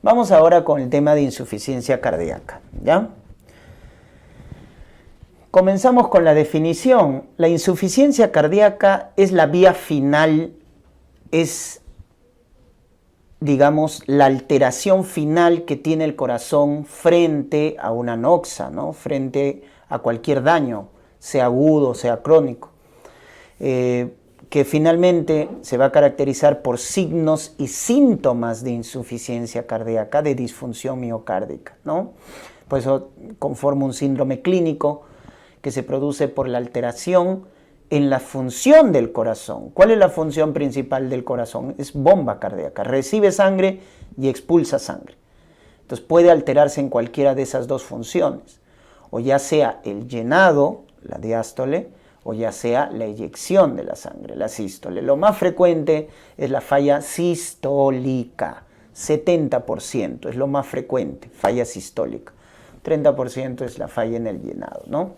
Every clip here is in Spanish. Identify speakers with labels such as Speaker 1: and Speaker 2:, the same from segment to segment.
Speaker 1: Vamos ahora con el tema de insuficiencia cardíaca, ¿ya? Comenzamos con la definición. La insuficiencia cardíaca es la vía final, es, digamos, la alteración final que tiene el corazón frente a una anoxia, ¿no? Frente a cualquier daño, sea agudo, sea crónico, que finalmente se va a caracterizar por signos y síntomas de insuficiencia cardíaca, de disfunción miocárdica, ¿no? Por eso conforma un síndrome clínico que se produce por la alteración en la función del corazón. ¿Cuál es la función principal del corazón? Es bomba cardíaca, recibe sangre y expulsa sangre. Entonces puede alterarse en cualquiera de esas dos funciones, o ya sea el llenado, la diástole, o ya sea la eyección de la sangre, la sístole. Lo más frecuente es la falla sistólica, 70% es lo más frecuente, falla sistólica. 30% es la falla en el llenado, ¿no?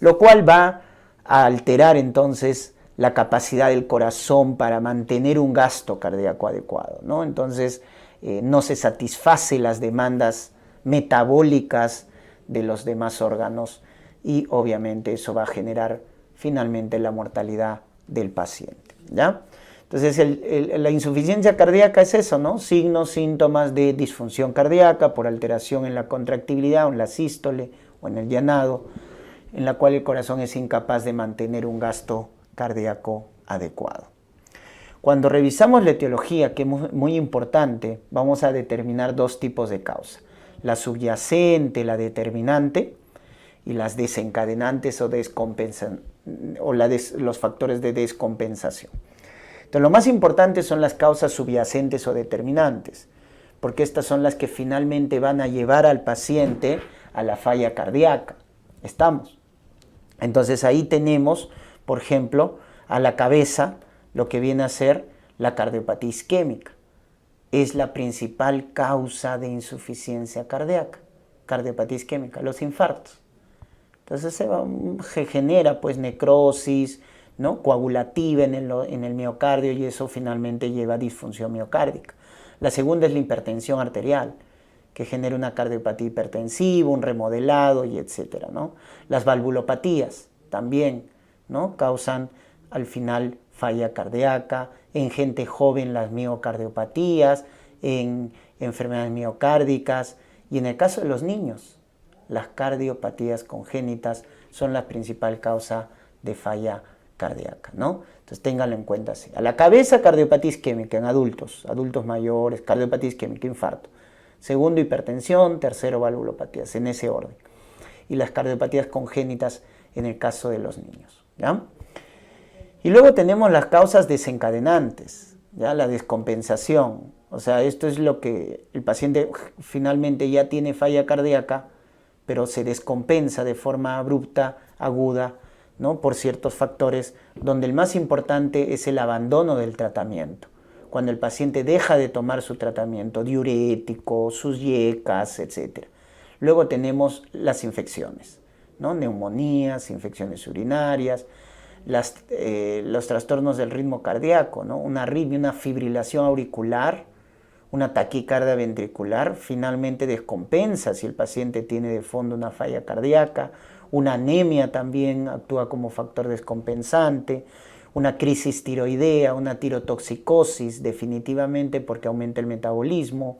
Speaker 1: Lo cual va a alterar entonces la capacidad del corazón para mantener un gasto cardíaco adecuado, ¿no? Entonces no se satisface las demandas metabólicas de los demás órganos y obviamente eso va a generar finalmente la mortalidad del paciente, ¿ya? Entonces la insuficiencia cardíaca es eso, ¿no? Signos, síntomas de disfunción cardíaca por alteración en la contractibilidad o en la sístole o en el llenado, en la cual el corazón es incapaz de mantener un gasto cardíaco adecuado. Cuando revisamos la etiología, que es muy importante, vamos a determinar dos tipos de causa: la subyacente, la determinante, y las desencadenantes o los factores de descompensación. Entonces, lo más importante son las causas subyacentes o determinantes, porque estas son las que finalmente van a llevar al paciente a la falla cardíaca. ¿Estamos? Entonces ahí tenemos, por ejemplo, a la cabeza lo que viene a ser la cardiopatía isquémica. Es la principal causa de insuficiencia cardíaca, cardiopatía isquémica, los infartos. Entonces se genera pues necrosis, ¿no?, coagulativa en el miocardio, y eso finalmente lleva a disfunción miocárdica. La segunda es la hipertensión arterial, que genera una cardiopatía hipertensiva, un remodelado y etcétera, ¿no? Las valvulopatías también, ¿no?, causan al final falla cardíaca, en gente joven las miocardiopatías, en enfermedades miocárdicas, y en el caso de los niños, las cardiopatías congénitas son la principal causa de falla cardíaca, ¿no? Entonces ténganlo en cuenta así. A la cabeza, cardiopatía isquémica en adultos mayores, cardiopatía isquémica, infarto. Segundo, hipertensión. Tercero, valvulopatías, en ese orden. Y las cardiopatías congénitas en el caso de los niños, ¿ya? Y luego tenemos las causas desencadenantes, ¿ya? La descompensación. O sea, esto es lo que el paciente finalmente ya tiene falla cardíaca, pero se descompensa de forma abrupta, aguda, ¿no?, por ciertos factores, donde el más importante es el abandono del tratamiento. Cuando el paciente deja de tomar su tratamiento diurético, sus IECAS, etc. Luego tenemos las infecciones, ¿no?, neumonías, infecciones urinarias, los trastornos del ritmo cardíaco, ¿no?, una arritmia, una fibrilación auricular, una taquicardia ventricular, finalmente descompensa si el paciente tiene de fondo una falla cardíaca. Una anemia también actúa como factor descompensante, una crisis tiroidea, una tirotoxicosis definitivamente porque aumenta el metabolismo,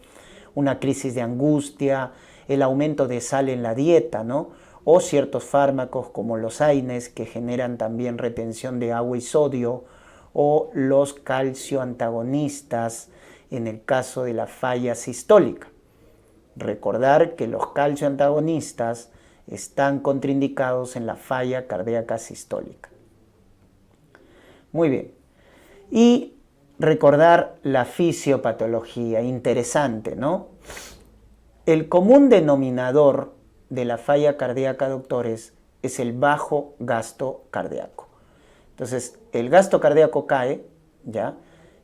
Speaker 1: una crisis de angustia, el aumento de sal en la dieta, ¿no?, o ciertos fármacos como los AINES que generan también retención de agua y sodio, o los calcioantagonistas en el caso de la falla sistólica. Recordar que los calcioantagonistas están contraindicados en la falla cardíaca sistólica. Muy bien. Y recordar la fisiopatología, interesante, ¿no? El común denominador de la falla cardíaca, doctores, es el bajo gasto cardíaco. Entonces, el gasto cardíaco cae, ¿ya?,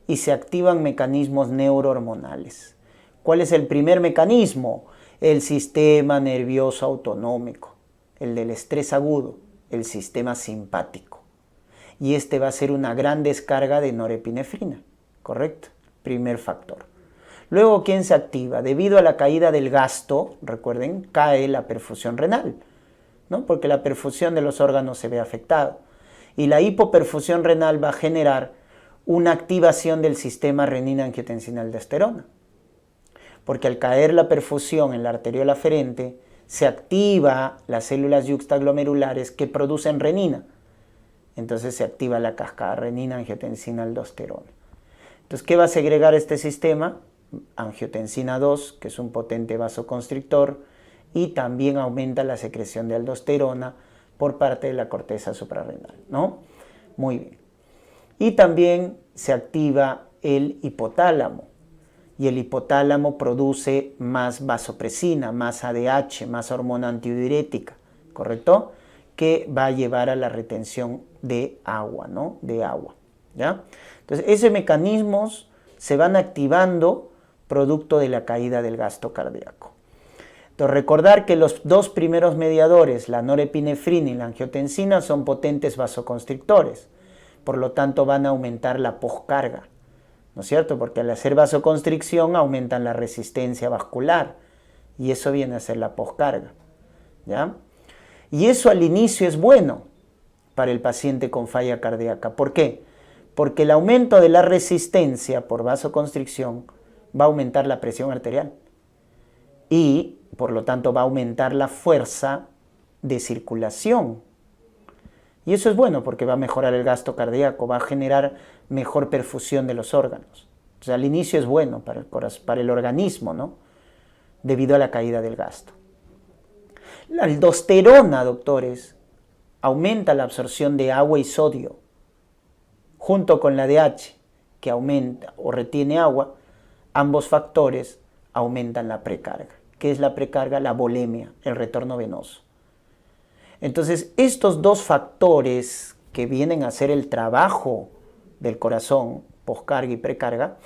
Speaker 1: y se activan mecanismos neurohormonales. ¿Cuál es el primer mecanismo? El sistema nervioso autonómico, el del estrés agudo, el sistema simpático. Y este va a ser una gran descarga de norepinefrina, ¿correcto? Primer factor. Luego, ¿quién se activa? Debido a la caída del gasto, recuerden, cae la perfusión renal, ¿no? Porque la perfusión de los órganos se ve afectada. Y la hipoperfusión renal va a generar una activación del sistema renina-angiotensina-aldosterona. Porque al caer la perfusión en la arteriola aferente, se activa las células yuxtaglomerulares que producen renina. Entonces se activa la cascada renina-angiotensina-aldosterona. Entonces, ¿qué va a segregar este sistema? Angiotensina 2, que es un potente vasoconstrictor, y también aumenta la secreción de aldosterona por parte de la corteza suprarrenal, ¿no? Muy bien. Y también se activa el hipotálamo, y el hipotálamo produce más vasopresina, más ADH, más hormona antidiurética, ¿correcto? Que va a llevar a la retención de agua, ¿no? De agua, ¿ya? Entonces, esos mecanismos se van activando producto de la caída del gasto cardíaco. Entonces, recordar que los dos primeros mediadores, la norepinefrina y la angiotensina, son potentes vasoconstrictores. Por lo tanto, van a aumentar la poscarga, ¿no es cierto? Porque al hacer vasoconstricción aumentan la resistencia vascular y eso viene a ser la poscarga, ¿ya? Y eso al inicio es bueno para el paciente con falla cardíaca. ¿Por qué? Porque el aumento de la resistencia por vasoconstricción va a aumentar la presión arterial y por lo tanto va a aumentar la fuerza de circulación. Y eso es bueno porque va a mejorar el gasto cardíaco, va a generar mejor perfusión de los órganos. O sea, al inicio es bueno para el organismo, ¿no? Debido a la caída del gasto. La aldosterona, doctores, aumenta la absorción de agua y sodio, junto con la ADH, que aumenta o retiene agua. Ambos factores aumentan la precarga. ¿Qué es la precarga? La volemia, el retorno venoso. Entonces, estos dos factores que vienen a hacer el trabajo del corazón, poscarga y precarga,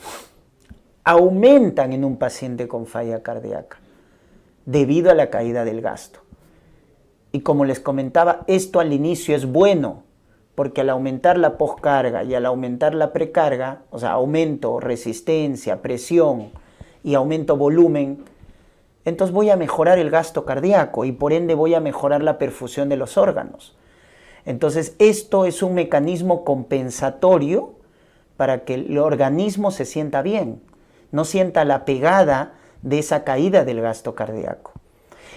Speaker 1: aumentan en un paciente con falla cardíaca debido a la caída del gasto. Y como les comentaba, esto al inicio es bueno, porque al aumentar la poscarga y al aumentar la precarga, o sea, aumento resistencia, presión y aumento volumen, entonces voy a mejorar el gasto cardíaco y por ende voy a mejorar la perfusión de los órganos. Entonces esto es un mecanismo compensatorio para que el organismo se sienta bien, no sienta la pegada de esa caída del gasto cardíaco.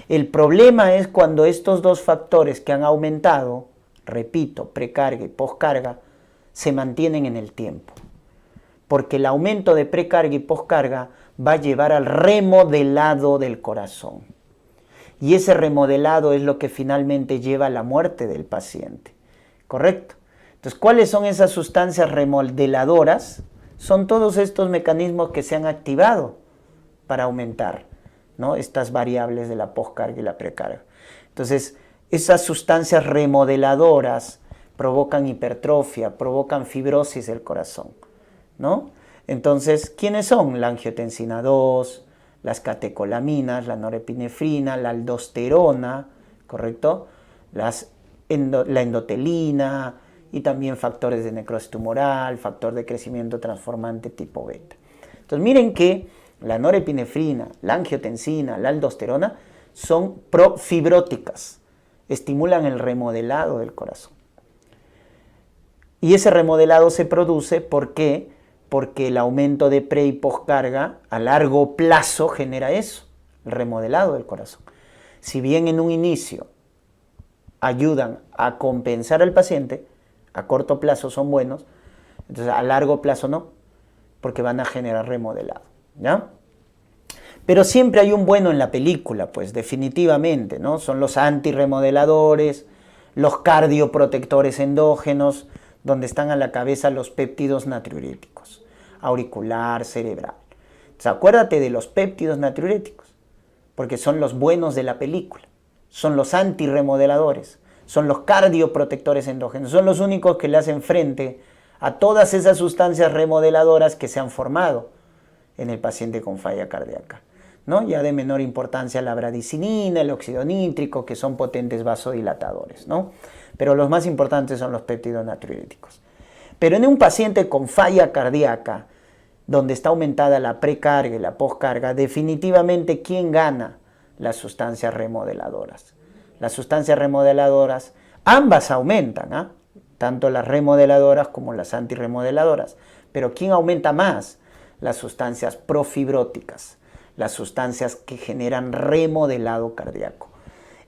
Speaker 1: El problema es cuando estos dos factores que han aumentado, repito, precarga y poscarga, se mantienen en el tiempo. Porque el aumento de precarga y poscarga va a llevar al remodelado del corazón. Y ese remodelado es lo que finalmente lleva a la muerte del paciente. ¿Correcto? Entonces, ¿cuáles son esas sustancias remodeladoras? Son todos estos mecanismos que se han activado para aumentar, ¿no?, estas variables de la poscarga y la precarga. Entonces, esas sustancias remodeladoras provocan hipertrofia, provocan fibrosis del corazón, ¿no? Entonces, ¿quiénes son? La angiotensina 2, las catecolaminas, la norepinefrina, la aldosterona, ¿correcto? La endotelina y también factores de necrosis tumoral, factor de crecimiento transformante tipo beta. Entonces, miren que la norepinefrina, la angiotensina, la aldosterona son profibróticas, estimulan el remodelado del corazón. Y ese remodelado se produce porque el aumento de pre y poscarga a largo plazo genera eso, el remodelado del corazón. Si bien en un inicio ayudan a compensar al paciente, a corto plazo son buenos, entonces a largo plazo no, porque van a generar remodelado, ¿ya? Pero siempre hay un bueno en la película, pues definitivamente, ¿no? Son los antirremodeladores, los cardioprotectores endógenos, donde están a la cabeza los péptidos natriuréticos, auricular, cerebral. Entonces, acuérdate de los péptidos natriuréticos, porque son los buenos de la película, son los antirremodeladores, son los cardioprotectores endógenos, son los únicos que le hacen frente a todas esas sustancias remodeladoras que se han formado en el paciente con falla cardíaca, ¿no? Ya de menor importancia la bradicinina, el óxido nítrico, que son potentes vasodilatadores, ¿no? Pero los más importantes son los péptidos natriuréticos. Pero en un paciente con falla cardíaca, donde está aumentada la precarga y la poscarga, definitivamente ¿quién gana? Las sustancias remodeladoras. Las sustancias remodeladoras, ambas aumentan, ¿ah? Tanto las remodeladoras como las antirremodeladoras. Pero ¿quién aumenta más? Las sustancias profibróticas, las sustancias que generan remodelado cardíaco.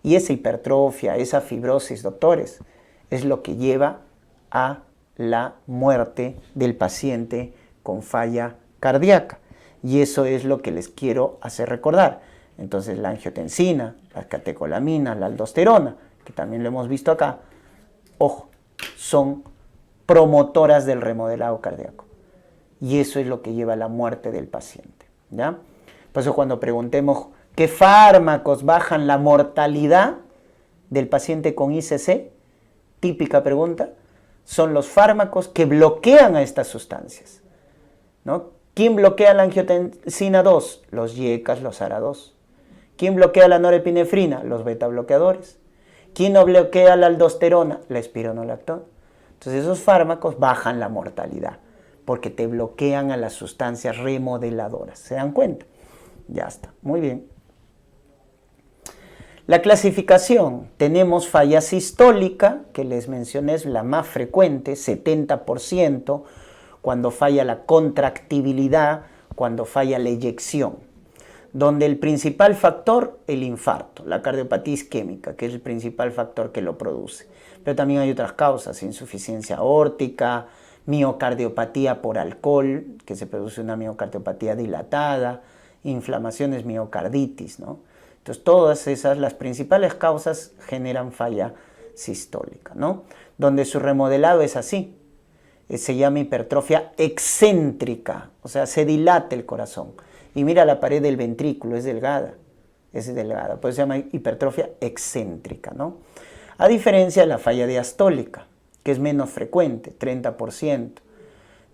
Speaker 1: Y esa hipertrofia, esa fibrosis, doctores, es lo que lleva a la muerte del paciente con falla cardíaca. Y eso es lo que les quiero hacer recordar. Entonces la angiotensina, las catecolaminas, la aldosterona, que también lo hemos visto acá, ojo, son promotoras del remodelado cardíaco. Y eso es lo que lleva a la muerte del paciente, ¿ya? Por eso cuando preguntemos qué fármacos bajan la mortalidad del paciente con ICC, típica pregunta, son los fármacos que bloquean a estas sustancias, ¿no? ¿Quién bloquea la angiotensina 2? Los YECAs, los ARA2. ¿Quién bloquea la norepinefrina? Los beta bloqueadores. ¿Quién no bloquea la aldosterona? La espironolactona. Entonces esos fármacos bajan la mortalidad porque te bloquean a las sustancias remodeladoras. ¿Se dan cuenta? Ya está. Muy bien. La clasificación. Tenemos falla sistólica, que les mencioné es la más frecuente, 70%, cuando falla la contractibilidad, cuando falla la eyección. Donde el principal factor, el infarto, la cardiopatía isquémica, que es el principal factor que lo produce. Pero también hay otras causas, insuficiencia aórtica, miocardiopatía por alcohol, que se produce una miocardiopatía dilatada, inflamaciones, miocarditis, ¿no? Entonces todas esas, las principales causas generan falla sistólica, ¿no? Donde su remodelado es así, se llama hipertrofia excéntrica, o sea, se dilata el corazón. Y mira la pared del ventrículo, es delgada, por eso se llama hipertrofia excéntrica, ¿no? A diferencia de la falla diastólica, que es menos frecuente, 30%,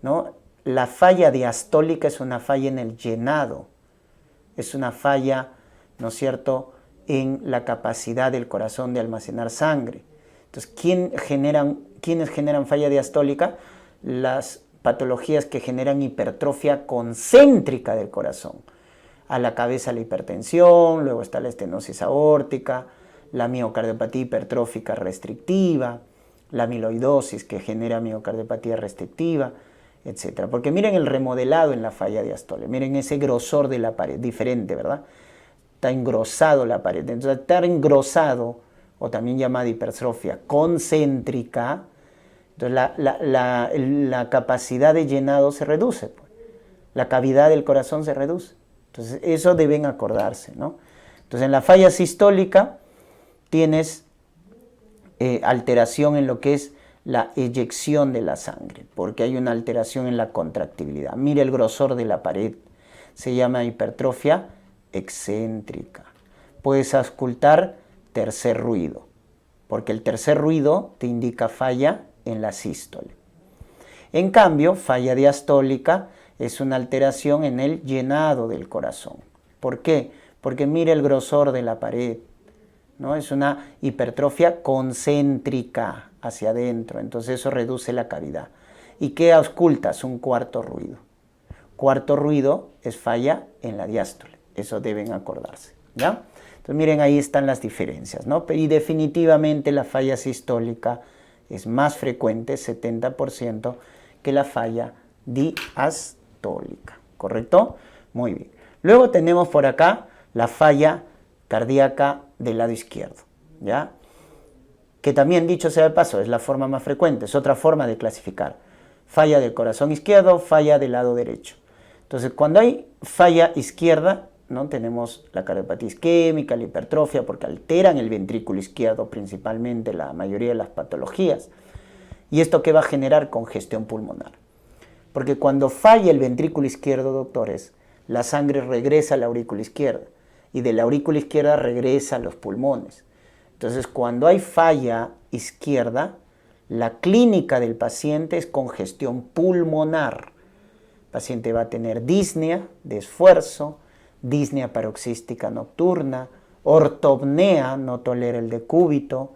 Speaker 1: ¿no? La falla diastólica es una falla en el llenado, es una falla, ¿no es cierto?, en la capacidad del corazón de almacenar sangre. Entonces, ¿quiénes generan falla diastólica? Las patologías que generan hipertrofia concéntrica del corazón. A la cabeza la hipertensión, luego está la estenosis aórtica, la miocardiopatía hipertrófica restrictiva, la amiloidosis que genera miocardiopatía restrictiva, etc. Porque miren el remodelado en la falla diastólica, miren ese grosor de la pared, diferente, ¿verdad? Está engrosado la pared. Entonces, estar engrosado, o también llamada hipertrofia concéntrica, entonces la capacidad de llenado se reduce, pues. La cavidad del corazón se reduce. Entonces, eso deben acordarse, ¿no? Entonces, en la falla sistólica tienes alteración en lo que es la eyección de la sangre, porque hay una alteración en la contractibilidad. Mira el grosor de la pared, se llama hipertrofia excéntrica. Puedes auscultar tercer ruido, porque el tercer ruido te indica falla en la sístole. En cambio, falla diastólica es una alteración en el llenado del corazón. ¿Por qué? Porque mira el grosor de la pared, ¿no? Es una hipertrofia concéntrica hacia adentro, entonces eso reduce la cavidad. ¿Y qué auscultas? Un cuarto ruido. Cuarto ruido es falla en la diástole, eso deben acordarse, ¿ya? Entonces miren, ahí están las diferencias, ¿no? Y definitivamente la falla sistólica es más frecuente, 70%, que la falla diastólica, ¿correcto? Muy bien. Luego tenemos por acá la falla cardíaca del lado izquierdo, ¿ya? Que también, dicho sea de paso, es la forma más frecuente, es otra forma de clasificar. Falla del corazón izquierdo, falla del lado derecho. Entonces, cuando hay falla izquierda, ¿no? Tenemos la cardiopatía isquémica, la hipertrofia, porque alteran el ventrículo izquierdo principalmente la mayoría de las patologías. ¿Y esto qué va a generar? Congestión pulmonar. Porque cuando falla el ventrículo izquierdo, doctores, la sangre regresa a la aurícula izquierda y de la aurícula izquierda regresa a los pulmones. Entonces, cuando hay falla izquierda, la clínica del paciente es congestión pulmonar. El paciente va a tener disnea de esfuerzo, disnea paroxística nocturna, ortopnea, no tolera el decúbito,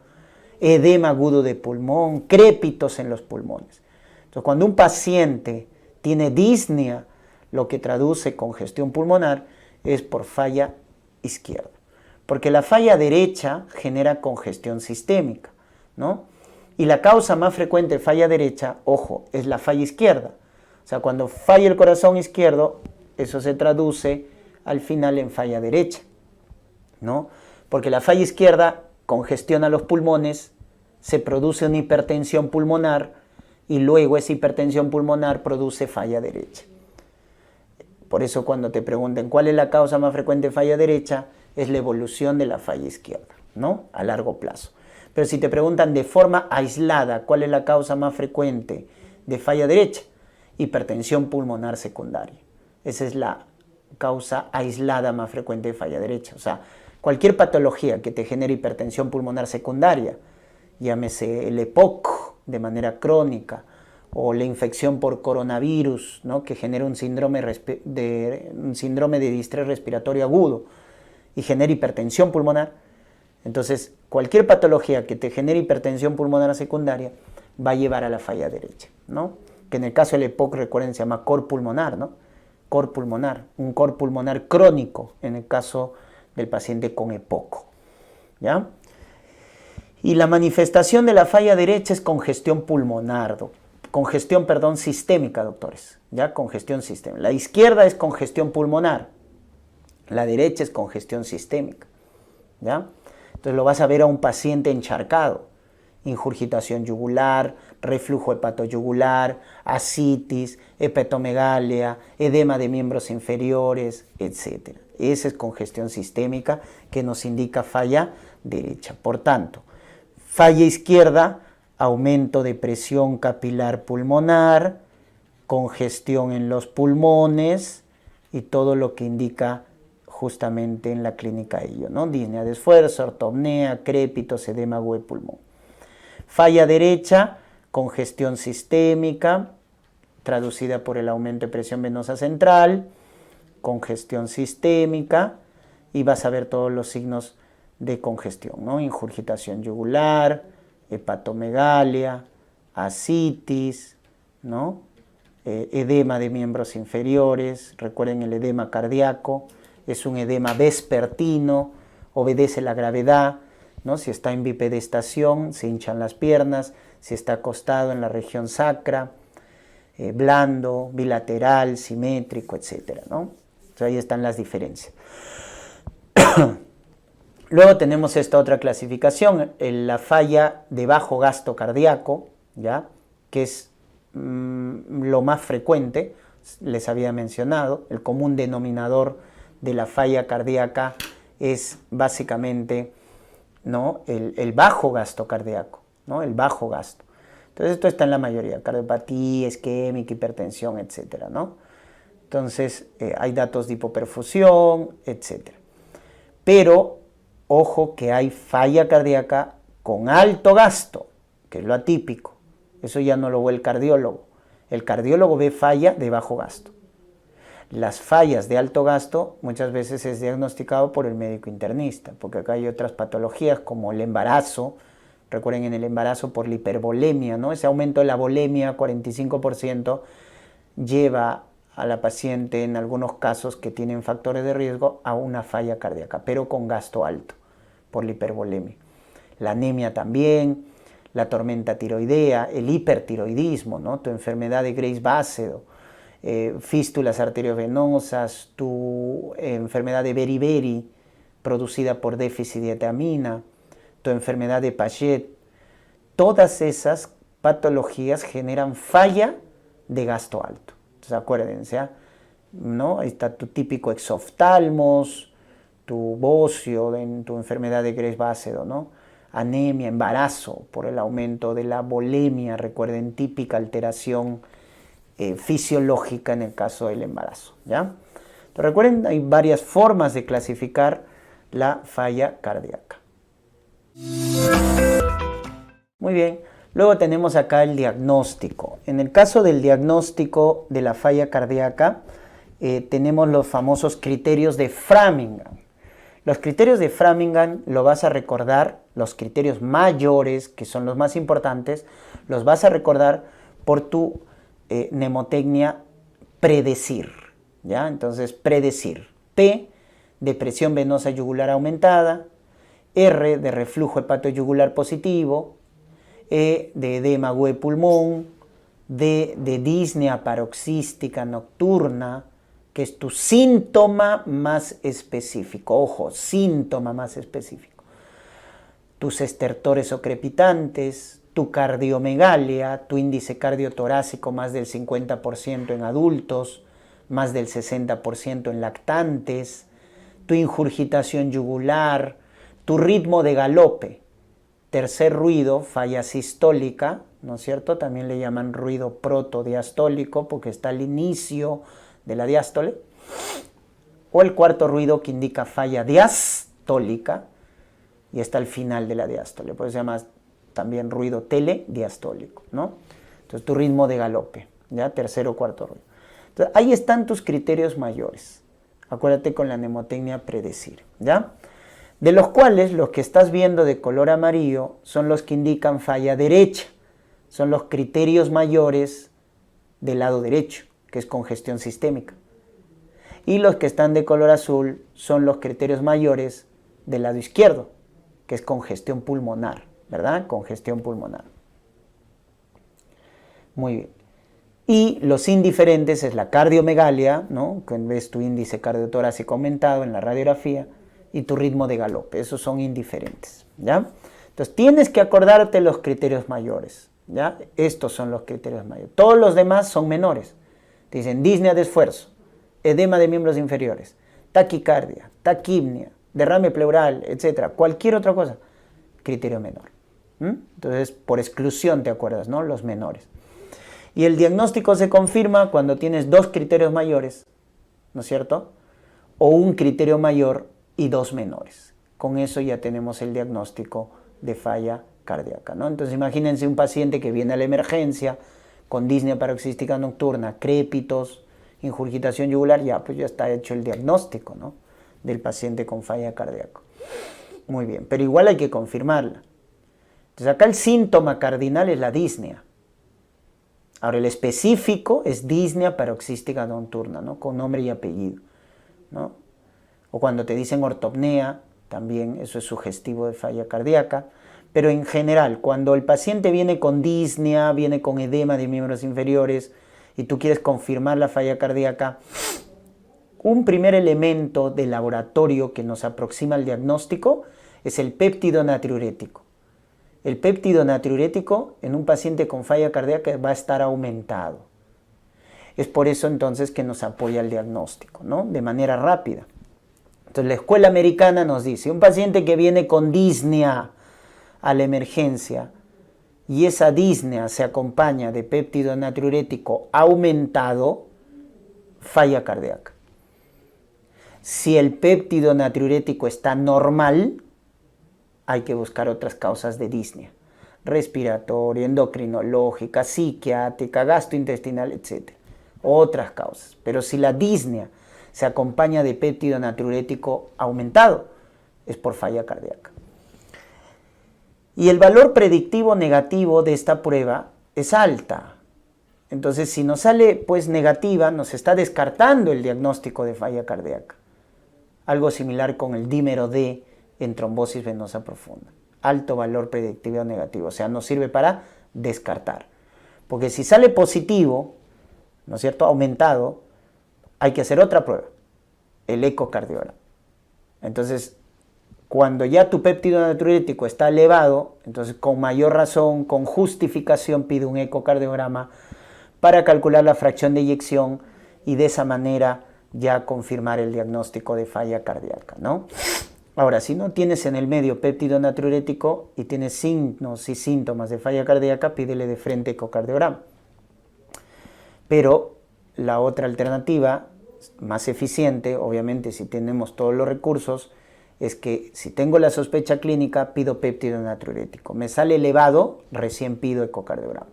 Speaker 1: edema agudo de pulmón, crépitos en los pulmones. Entonces, cuando un paciente tiene disnea, lo que traduce congestión pulmonar es por falla izquierda. Porque la falla derecha genera congestión sistémica, ¿no? Y la causa más frecuente de falla derecha, ojo, es la falla izquierda. O sea, cuando falla el corazón izquierdo, eso se traduce al final en falla derecha, ¿no? Porque la falla izquierda congestiona los pulmones, se produce una hipertensión pulmonar y luego esa hipertensión pulmonar produce falla derecha. Por eso cuando te pregunten cuál es la causa más frecuente de falla derecha, es la evolución de la falla izquierda, ¿no? A largo plazo. Pero si te preguntan de forma aislada cuál es la causa más frecuente de falla derecha, hipertensión pulmonar secundaria. Esa es la causa aislada más frecuente de falla derecha. O sea, cualquier patología que te genere hipertensión pulmonar secundaria, llámese el EPOC de manera crónica, o la infección por coronavirus, ¿no? Que genera un síndrome de distrés respiratorio agudo y genera hipertensión pulmonar. Entonces, cualquier patología que te genere hipertensión pulmonar secundaria va a llevar a la falla derecha, ¿no? Que en el caso del EPOC, recuerden, se llama cor pulmonar, ¿no? Cor pulmonar, un cor pulmonar crónico en el caso del paciente con EPOC, ¿ya? Y la manifestación de la falla derecha es congestión pulmonar, sistémica, doctores, ¿ya? Congestión sistémica. La izquierda es congestión pulmonar, la derecha es congestión sistémica, ¿ya? Entonces lo vas a ver a un paciente encharcado, ingurgitación yugular, reflujo hepatoyugular, ascitis, hepatomegalia, edema de miembros inferiores, etc. Esa es congestión sistémica que nos indica falla derecha. Por tanto, falla izquierda, aumento de presión capilar pulmonar, congestión en los pulmones y todo lo que indica justamente en la clínica ello, ¿no? Disnea de esfuerzo, ortopnea, crépitos, edema agudo de pulmón. Falla derecha, congestión sistémica, traducida por el aumento de presión venosa central, congestión sistémica, y vas a ver todos los signos de congestión, ¿no? Ingurgitación yugular, hepatomegalia, ascitis, ¿no? Edema de miembros inferiores, recuerden el edema cardíaco, es un edema vespertino, obedece la gravedad, ¿no? Si está en bipedestación, se hinchan las piernas, si está acostado en la región sacra, blando, bilateral, simétrico, etc., ¿no? Entonces ahí están las diferencias. Luego tenemos esta otra clasificación, la falla de bajo gasto cardíaco, ¿ya? Que es lo más frecuente, les había mencionado, el común denominador de la falla cardíaca es básicamente, ¿no? el bajo gasto cardíaco, ¿no? El bajo gasto. Entonces esto está en la mayoría, cardiopatía, isquémica, hipertensión, etc., ¿no? Entonces hay datos de hipoperfusión, etc. Pero ojo que hay falla cardíaca con alto gasto, que es lo atípico. Eso ya no lo ve el cardiólogo. El cardiólogo ve falla de bajo gasto. Las fallas de alto gasto muchas veces es diagnosticado por el médico internista, porque acá hay otras patologías como el embarazo. Recuerden, en el embarazo por la hipervolemia, ¿no? Ese aumento de la volemia, 45%, lleva a la paciente en algunos casos que tienen factores de riesgo a una falla cardíaca, pero con gasto alto por la hipervolemia. La anemia también, la tormenta tiroidea, el hipertiroidismo, ¿no? Tu enfermedad de Graves-Basedow, fístulas arteriovenosas, tu enfermedad de beriberi producida por déficit de etamina, tu enfermedad de Paget, todas esas patologías generan falla de gasto alto. Entonces acuérdense, ¿no? Ahí está tu típico exoftalmos, tu bocio en tu enfermedad de Graves-Basedow, ¿no? Anemia, embarazo por el aumento de la volemia, recuerden, típica alteración fisiológica en el caso del embarazo, ¿ya? Entonces, recuerden, hay varias formas de clasificar la falla cardíaca. Muy bien, luego tenemos acá el diagnóstico. En el caso del diagnóstico de la falla cardíaca, tenemos los famosos criterios de Framingham. Los criterios de Framingham, lo vas a recordar, los criterios mayores, que son los más importantes, los vas a recordar por tu mnemotecnia predecir, ¿ya? Entonces, predecir. P, de presión venosa yugular aumentada. R, de reflujo hepatoyugular positivo. E, de edema agudo de pulmón. D, de disnea paroxística nocturna, que es tu síntoma más específico. Ojo, síntoma más específico. Tus estertores o crepitantes, tu cardiomegalia, tu índice cardiotorácico más del 50% en adultos, más del 60% en lactantes, tu ingurgitación yugular, tu ritmo de galope. Tercer ruido, falla sistólica, ¿no es cierto? También le llaman ruido protodiastólico porque está al inicio de la diástole. O el cuarto ruido que indica falla diastólica y está al final de la diástole. Por eso se llama también ruido telediastólico, ¿no? Entonces tu ritmo de galope, ¿ya? Tercer o cuarto ruido. Entonces ahí están tus criterios mayores. Acuérdate con la mnemotecnia predecir, ¿ya? De los cuales los que estás viendo de color amarillo son los que indican falla derecha. Son los criterios mayores del lado derecho, que es congestión sistémica. Y los que están de color azul son los criterios mayores del lado izquierdo, que es congestión pulmonar, ¿verdad? Congestión pulmonar. Muy bien. Y los indiferentes es la cardiomegalia, ¿no? Que ves tu índice cardiotorácico aumentado en la radiografía, y tu ritmo de galope. Esos son indiferentes, ¿ya? Entonces tienes que acordarte los criterios mayores, ¿ya? Estos son los criterios mayores. Todos los demás son menores. Te dicen disnea de esfuerzo, edema de miembros inferiores, taquicardia, taquipnia, derrame pleural, etc. Cualquier otra cosa, criterio menor. Entonces, por exclusión te acuerdas, ¿no? Los menores. Y el diagnóstico se confirma cuando tienes dos criterios mayores, ¿no es cierto? O un criterio mayor y dos menores. Con eso ya tenemos el diagnóstico de falla cardíaca, ¿no? Entonces imagínense un paciente que viene a la emergencia con disnea paroxística nocturna, crépitos, ingurgitación yugular, pues ya está hecho el diagnóstico, ¿no? Del paciente con falla cardíaca. Muy bien, pero igual hay que confirmarla. Entonces acá el síntoma cardinal es la disnea. Ahora el específico es disnea paroxística nocturna, ¿no? Con nombre y apellido, ¿no? O cuando te dicen ortopnea, también eso es sugestivo de falla cardíaca. Pero en general, cuando el paciente viene con disnea, viene con edema de miembros inferiores y tú quieres confirmar la falla cardíaca, un primer elemento de laboratorio que nos aproxima al diagnóstico es el péptido natriurético. El péptido natriurético en un paciente con falla cardíaca va a estar aumentado. Es por eso entonces que nos apoya el diagnóstico, ¿no? De manera rápida. Entonces la escuela americana nos dice, un paciente que viene con disnea a la emergencia y esa disnea se acompaña de péptido natriurético aumentado, falla cardíaca. Si el péptido natriurético está normal, hay que buscar otras causas de disnea, respiratoria, endocrinológica, psiquiátrica, gastrointestinal, etc. Otras causas. Pero si la disnea se acompaña de péptido natriurético aumentado, es por falla cardíaca. Y el valor predictivo negativo de esta prueba es alta. Entonces, si nos sale pues negativa, nos está descartando el diagnóstico de falla cardíaca. Algo similar con el dímero D en trombosis venosa profunda. Alto valor predictivo negativo, o sea, nos sirve para descartar. Porque si sale positivo, ¿no es cierto?, aumentado, hay que hacer otra prueba, el ecocardiograma. Entonces, cuando ya tu péptido natriurético está elevado, entonces con mayor razón, con justificación, pide un ecocardiograma para calcular la fracción de eyección y de esa manera ya confirmar el diagnóstico de falla cardíaca, ¿no? Ahora, si no tienes en el medio péptido natriurético y tienes signos y síntomas de falla cardíaca, pídele de frente ecocardiograma. Pero la otra alternativa, más eficiente, obviamente si tenemos todos los recursos, es que si tengo la sospecha clínica, pido péptido natriurético. Me sale elevado, recién pido ecocardiograma.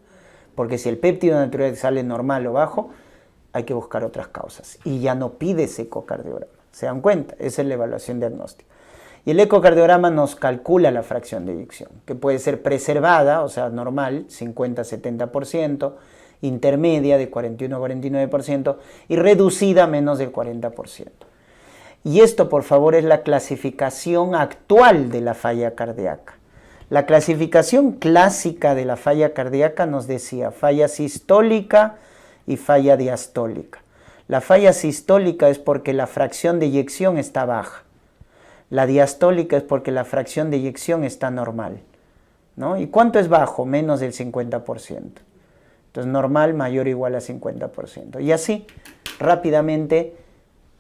Speaker 1: Porque si el péptido natriurético sale normal o bajo, hay que buscar otras causas. Y ya no pides ecocardiograma. ¿Se dan cuenta? Esa es la evaluación diagnóstica. Y el ecocardiograma nos calcula la fracción de eyección, que puede ser preservada, o sea, normal, 50-70%, intermedia de 41 a 49% y reducida menos del 40%. Y esto, por favor, es la clasificación actual de la falla cardíaca. La clasificación clásica de la falla cardíaca nos decía falla sistólica y falla diastólica. La falla sistólica es porque la fracción de eyección está baja. La diastólica es porque la fracción de eyección está normal, ¿no? ¿Y cuánto es bajo? Menos del 50%. Entonces, normal mayor o igual a 50%. Y así, rápidamente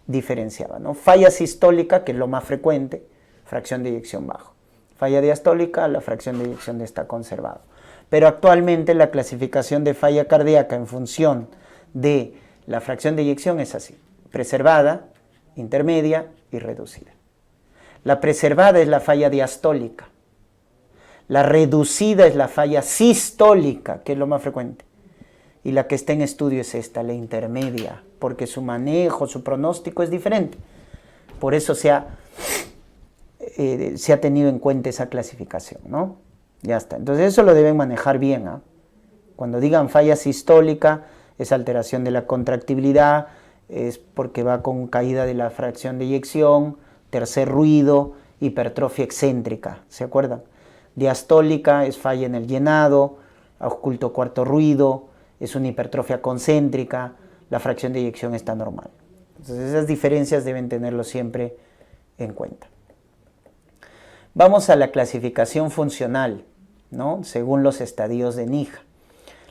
Speaker 1: diferenciaba, ¿no? Falla sistólica, que es lo más frecuente, fracción de eyección bajo. Falla diastólica, la fracción de eyección está conservada. Pero actualmente la clasificación de falla cardíaca en función de la fracción de eyección es así: preservada, intermedia y reducida. La preservada es la falla diastólica. La reducida es la falla sistólica, que es lo más frecuente. Y la que está en estudio es esta, la intermedia, porque su manejo, su pronóstico es diferente. Por eso se ha tenido en cuenta esa clasificación, ¿no? Ya está. Entonces eso lo deben manejar bien, ¿eh? Cuando digan falla sistólica, es alteración de la contractibilidad, es porque va con caída de la fracción de eyección, tercer ruido, hipertrofia excéntrica, ¿se acuerdan? Diastólica es falla en el llenado, oculto cuarto ruido, es una hipertrofia concéntrica, la fracción de eyección está normal. Entonces esas diferencias deben tenerlo siempre en cuenta. Vamos a la clasificación funcional, ¿no? Según los estadios de NIJA.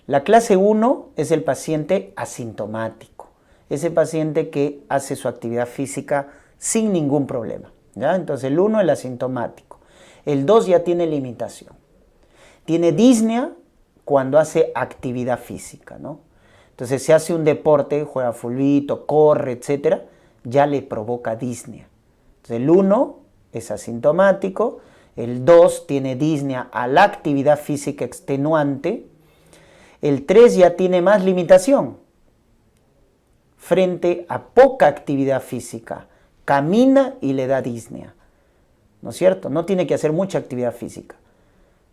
Speaker 1: La clase 1 es el paciente asintomático, ese paciente que hace su actividad física sin ningún problema, ¿ya? Entonces el 1 es el asintomático. El 2 ya tiene limitación. Tiene disnea cuando hace actividad física, ¿no? Entonces, si hace un deporte, juega fulbito, corre, etc., ya le provoca disnea. Entonces, el 1 es asintomático, el 2 tiene disnea a la actividad física extenuante, el 3 ya tiene más limitación frente a poca actividad física, camina y le da disnea, ¿no es cierto? No tiene que hacer mucha actividad física.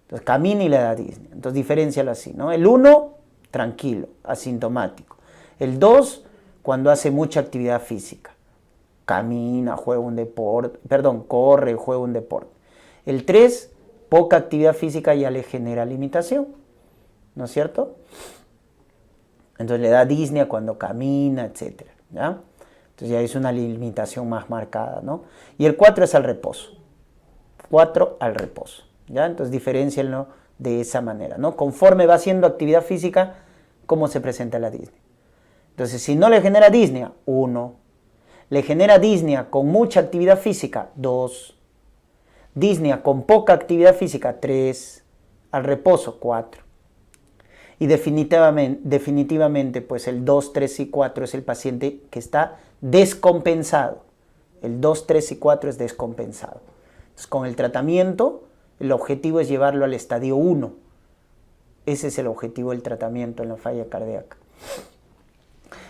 Speaker 1: Entonces camina y le da disnea. Entonces diferencialo así, ¿no? El 1, tranquilo, asintomático. El 2, cuando hace mucha actividad física. Camina, juega un deporte, corre, juega un deporte. El 3, poca actividad física ya le genera limitación, ¿no es cierto? Entonces le da disnea cuando camina, etc., ¿ya? Entonces ya es una limitación más marcada, ¿no? Y el 4 es al reposo. 4 al reposo. ¿Ya? Entonces diferencienlo de esa manera, ¿no? Conforme va haciendo actividad física, ¿cómo se presenta la disnea? Entonces, si no le genera disnea, 1. Le genera disnea con mucha actividad física, 2. Disnea con poca actividad física, 3. Al reposo, 4. Y definitivamente, pues el 2, 3 y 4 es el paciente que está descompensado. El 2, 3 y 4 es descompensado. Entonces, con el tratamiento, el objetivo es llevarlo al estadio 1. Ese es el objetivo del tratamiento en la falla cardíaca.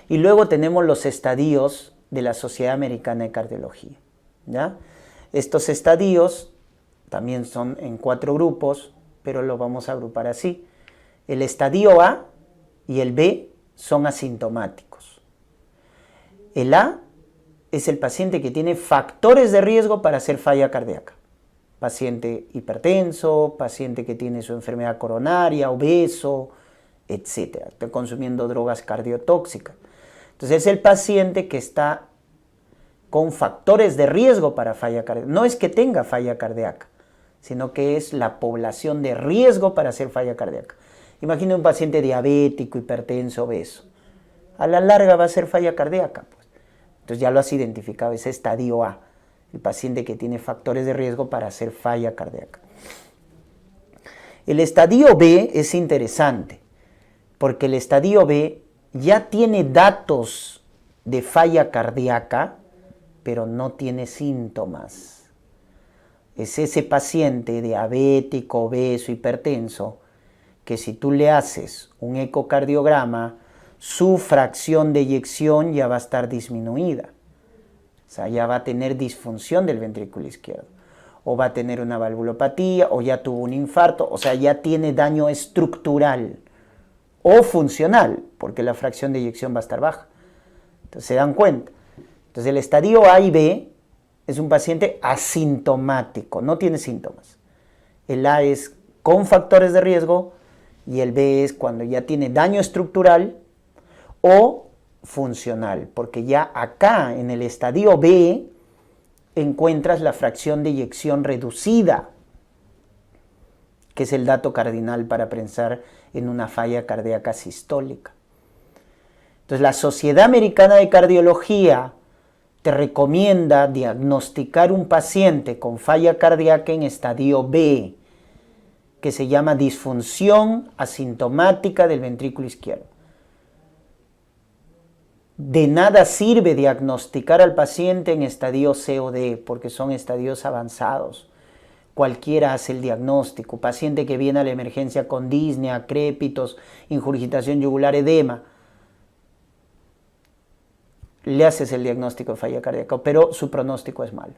Speaker 1: Y luego tenemos los estadios de la Sociedad Americana de Cardiología, ¿ya? Estos estadios también son en 4 grupos, pero los vamos a agrupar así. El estadio A y el B son asintomáticos. El A es el paciente que tiene factores de riesgo para hacer falla cardíaca. Paciente hipertenso, paciente que tiene su enfermedad coronaria, obeso, etc. Está consumiendo drogas cardiotóxicas. Entonces es el paciente que está con factores de riesgo para falla cardíaca. No es que tenga falla cardíaca, sino que es la población de riesgo para hacer falla cardíaca. Imagina un paciente diabético, hipertenso, obeso. A la larga va a ser falla cardíaca, pues. Entonces ya lo has identificado, es estadio A, el paciente que tiene factores de riesgo para hacer falla cardíaca. El estadio B es interesante, porque el estadio B ya tiene datos de falla cardíaca, pero no tiene síntomas. Es ese paciente diabético, obeso, hipertenso, que si tú le haces un ecocardiograma, su fracción de eyección ya va a estar disminuida. O sea, ya va a tener disfunción del ventrículo izquierdo. O va a tener una valvulopatía, o ya tuvo un infarto, o sea, ya tiene daño estructural. o funcional, porque la fracción de eyección va a estar baja. Entonces se dan cuenta. Entonces el estadio A y B es un paciente asintomático, no tiene síntomas. El A es con factores de riesgo y el B es cuando ya tiene daño estructural o funcional, porque ya acá en el estadio B encuentras la fracción de eyección reducida, que es el dato cardinal para pensar en una falla cardíaca sistólica. Entonces la Sociedad Americana de Cardiología te recomienda diagnosticar un paciente con falla cardíaca en estadio B, que se llama disfunción asintomática del ventrículo izquierdo. De nada sirve diagnosticar al paciente en estadio C o D, porque son estadios avanzados. Cualquiera hace el diagnóstico. Paciente que viene a la emergencia con disnea, crépitos, ingurgitación yugular, edema, le haces el diagnóstico de falla cardíaca, pero su pronóstico es malo.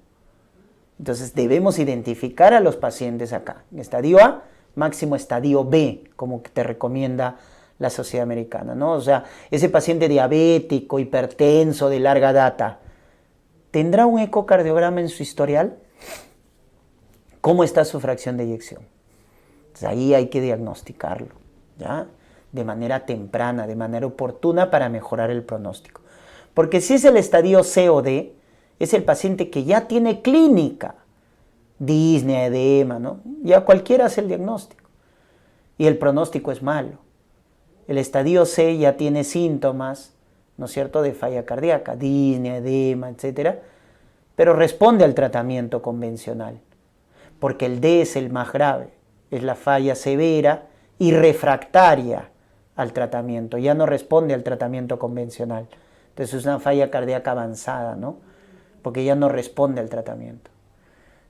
Speaker 1: Entonces debemos identificar a los pacientes acá. En estadio A, máximo estadio B, como te recomienda la Sociedad Americana, ¿no? O sea, ese paciente diabético, hipertenso, de larga data, ¿tendrá un ecocardiograma en su historial? ¿Cómo está su fracción de eyección? Entonces ahí hay que diagnosticarlo, ¿ya? De manera temprana, de manera oportuna para mejorar el pronóstico. Porque si es el estadio C o D, es el paciente que ya tiene clínica, disnea, edema, ¿no? Ya cualquiera hace el diagnóstico y el pronóstico es malo. El estadio C ya tiene síntomas, ¿no es cierto?, de falla cardíaca, disnea, edema, etc. Pero responde al tratamiento convencional, porque el D es el más grave, es la falla severa y refractaria al tratamiento, ya no responde al tratamiento convencional. Entonces es una falla cardíaca avanzada, ¿no? Porque ya no responde al tratamiento.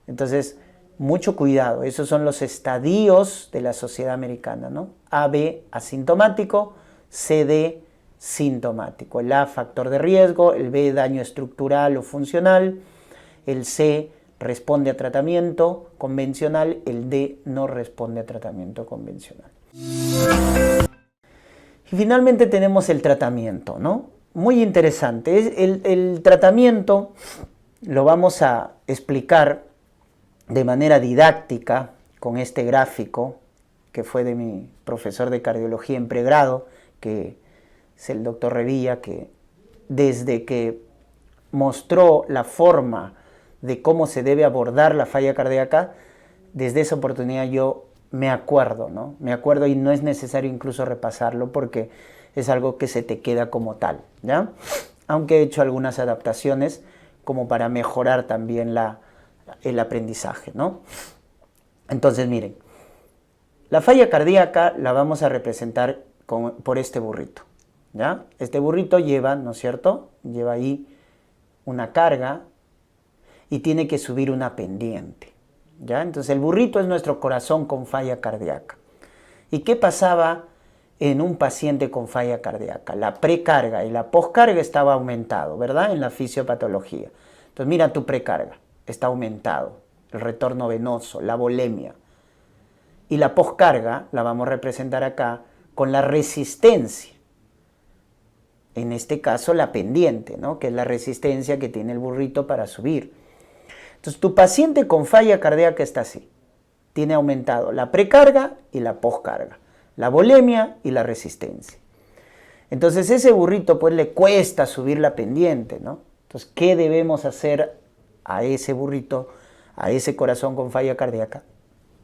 Speaker 1: Entonces, mucho cuidado, esos son los estadios de la Sociedad Americana, ¿no? AB, asintomático, CD, sintomático. El A, factor de riesgo, el B, daño estructural o funcional, el C, responde a tratamiento convencional, el D, no responde a tratamiento convencional. Y finalmente tenemos el tratamiento, ¿no? Muy interesante. El tratamiento lo vamos a explicar de manera didáctica con este gráfico que fue de mi profesor de cardiología en pregrado, que es el doctor Revilla, que desde que mostró la forma de cómo se debe abordar la falla cardíaca, desde esa oportunidad yo me acuerdo, ¿no? Me acuerdo y no es necesario incluso repasarlo porque es algo que se te queda como tal, ¿ya? Aunque he hecho algunas adaptaciones como para mejorar también el aprendizaje, ¿no? Entonces, miren, la falla cardíaca la vamos a representar por este burrito, ¿ya? Este burrito lleva, ¿no es cierto?, lleva ahí una carga y tiene que subir una pendiente, ¿ya? Entonces el burrito es nuestro corazón con falla cardíaca. ¿Y qué pasaba en un paciente con falla cardíaca? La precarga y la poscarga estaba aumentado, ¿verdad?, en la fisiopatología. Entonces mira tu precarga, está aumentado, el retorno venoso, la volemia. Y la poscarga la vamos a representar acá con la resistencia. En este caso la pendiente, ¿no?, que es la resistencia que tiene el burrito para subir. Entonces tu paciente con falla cardíaca está así. Tiene aumentado la precarga y la poscarga, la volemia y la resistencia. Entonces ese burrito pues le cuesta subir la pendiente, ¿no? Entonces, ¿qué debemos hacer a ese burrito, a ese corazón con falla cardíaca?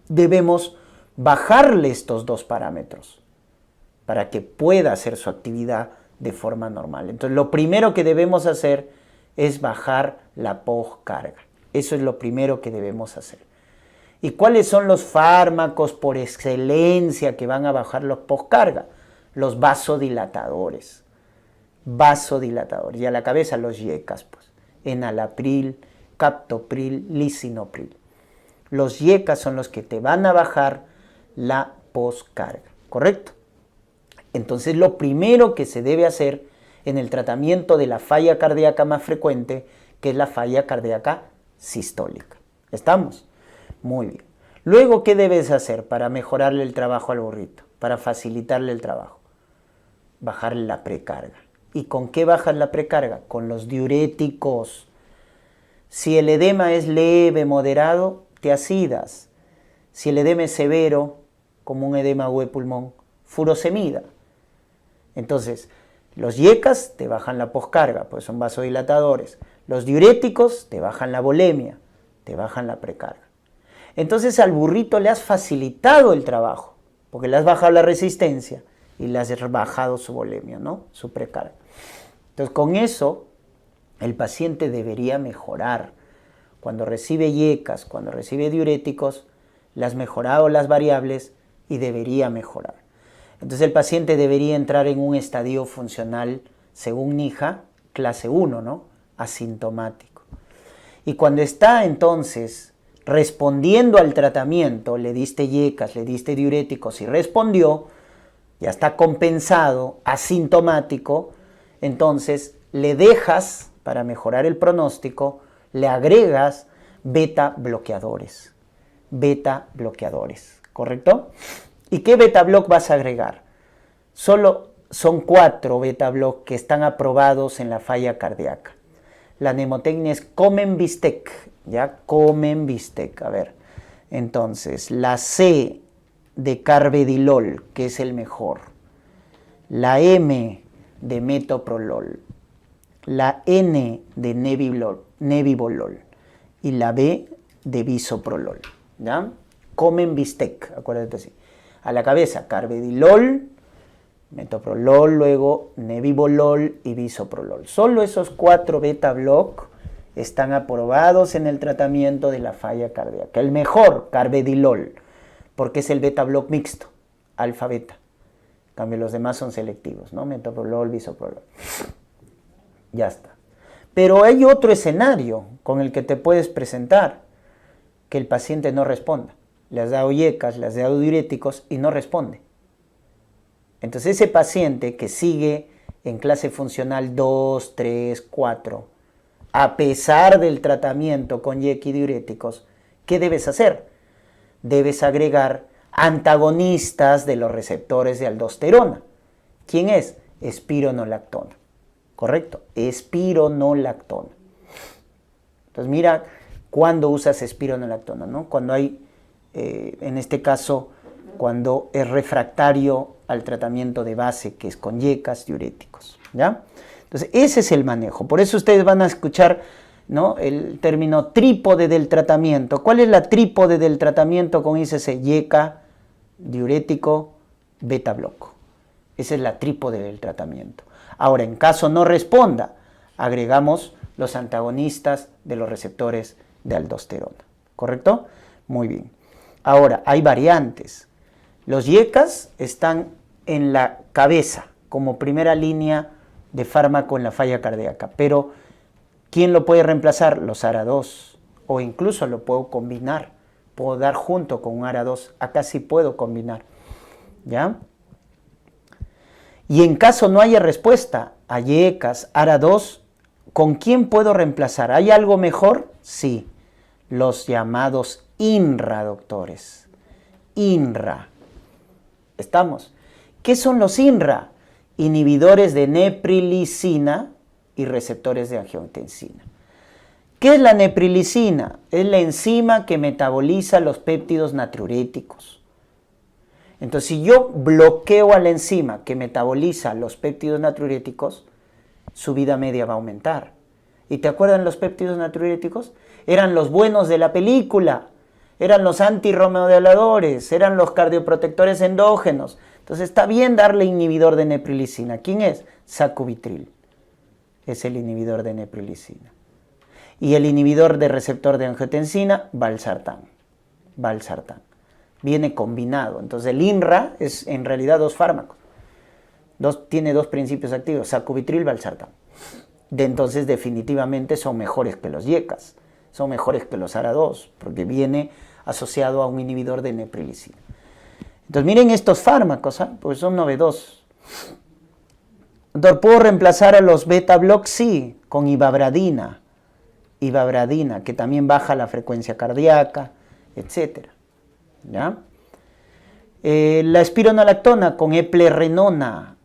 Speaker 1: Debemos bajarle estos dos parámetros para que pueda hacer su actividad de forma normal. Entonces, lo primero que debemos hacer es bajar la poscarga. Eso es lo primero que debemos hacer. ¿Y cuáles son los fármacos por excelencia que van a bajar la poscarga? Los vasodilatadores. Vasodilatadores. Y a la cabeza los YECAS, pues. Enalapril, captopril, lisinopril. Los YECAS son los que te van a bajar la poscarga, ¿correcto? Entonces lo primero que se debe hacer en el tratamiento de la falla cardíaca más frecuente, que es la falla cardíaca sistólica. ¿Estamos? Muy bien. Luego, ¿qué debes hacer para mejorarle el trabajo al burrito? Para facilitarle el trabajo. bajar la precarga. ¿Y con qué bajas la precarga? Con los diuréticos. Si el edema es leve, moderado, tiacidas. Si el edema es severo, como un edema agudo de pulmón, furosemida. Entonces, los YECAs te bajan la poscarga, pues son vasodilatadores. Los diuréticos te bajan la volemia, te bajan la precarga. Entonces al burrito le has facilitado el trabajo, porque le has bajado la resistencia y le has bajado su volemia, ¿no? Su precarga. Entonces con eso el paciente debería mejorar. Cuando recibe YECAs, cuando recibe diuréticos, le has mejorado las variables y debería mejorar. Entonces el paciente debería entrar en un estadio funcional, según NIHA, clase 1, ¿no? Asintomático. Y cuando está entonces respondiendo al tratamiento, le diste YECAs, le diste diuréticos y respondió, ya está compensado, asintomático, entonces le dejas, para mejorar el pronóstico, le agregas beta bloqueadores. Beta bloqueadores, ¿correcto? ¿Y qué beta block vas a agregar? Solo son 4 beta block que están aprobados en la falla cardíaca. La mnemotecnia es Comenbistec, ¿ya? Comenbistec, a ver. Entonces, la C de carvedilol, que es el mejor. La M de metoprolol. La N de nebivolol. Y la B de bisoprolol, ¿ya? Comenbistec, acuérdate así. A la cabeza, carvedilol, metoprolol, luego nebivolol y bisoprolol. Solo esos 4 beta block están aprobados en el tratamiento de la falla cardíaca. El mejor, carvedilol, porque es el beta block mixto, alfa-beta. En cambio, los demás son selectivos, ¿no? Metoprolol, bisoprolol. Ya está. Pero hay otro escenario con el que te puedes presentar, que el paciente no responda. Le has dado YECAs, le has dado diuréticos y no responde. Entonces ese paciente que sigue en clase funcional 2, 3, 4, a pesar del tratamiento con YECA y diuréticos, ¿qué debes hacer? Debes agregar antagonistas de los receptores de aldosterona. ¿Quién es? Espironolactona. ¿Correcto? Espironolactona. Entonces mira cuándo usas espironolactona, ¿no? Cuando hay, en este caso, cuando es refractario al tratamiento de base, que es con YECAs, diuréticos, ¿ya? Entonces, ese es el manejo. Por eso ustedes van a escuchar, ¿no?, el término trípode del tratamiento. ¿Cuál es la trípode del tratamiento con ICC? YECA, diurético, beta bloco. Esa es la trípode del tratamiento. Ahora, en caso no responda, agregamos los antagonistas de los receptores de aldosterona. ¿Correcto? Muy bien. Ahora, hay variantes. Los YECAs están en la cabeza como primera línea de fármaco en la falla cardíaca, pero ¿quién lo puede reemplazar? Los ARA2, o incluso lo puedo combinar, puedo dar junto con un ARA2, acá sí puedo combinar, ¿ya? Y en caso no haya respuesta a YECAs, ARA2, ¿con quién puedo reemplazar? ¿Hay algo mejor? Sí, los llamados INRA, doctores. INRA. ¿Estamos? ¿Qué son los INRA? Inhibidores de neprilicina y receptores de angiotensina. ¿Qué es la neprilicina? Es la enzima que metaboliza los péptidos natriuréticos. Entonces, si yo bloqueo a la enzima que metaboliza los péptidos natriuréticos, su vida media va a aumentar. ¿Y te acuerdan los péptidos natriuréticos? Eran los buenos de la película, eran los antirremodeladores, eran los cardioprotectores endógenos. Entonces está bien darle inhibidor de neprilicina. ¿Quién es? Sacubitril. Es el inhibidor de neprilicina. Y el inhibidor de receptor de angiotensina, valsartán. Valsartán. Viene combinado. Entonces el INRA es en realidad 2 fármacos. Tiene 2 principios activos, sacubitril, valsartán. Entonces definitivamente son mejores que los YECAs. Son mejores que los ARA2, porque viene asociado a un inhibidor de neprilicina. Entonces miren estos fármacos, porque son novedosos. Entonces, ¿puedo reemplazar a los beta block? Sí, con ivabradina. Ivabradina, que también baja la frecuencia cardíaca, etc. ¿Ya? La espironolactona con eplerenona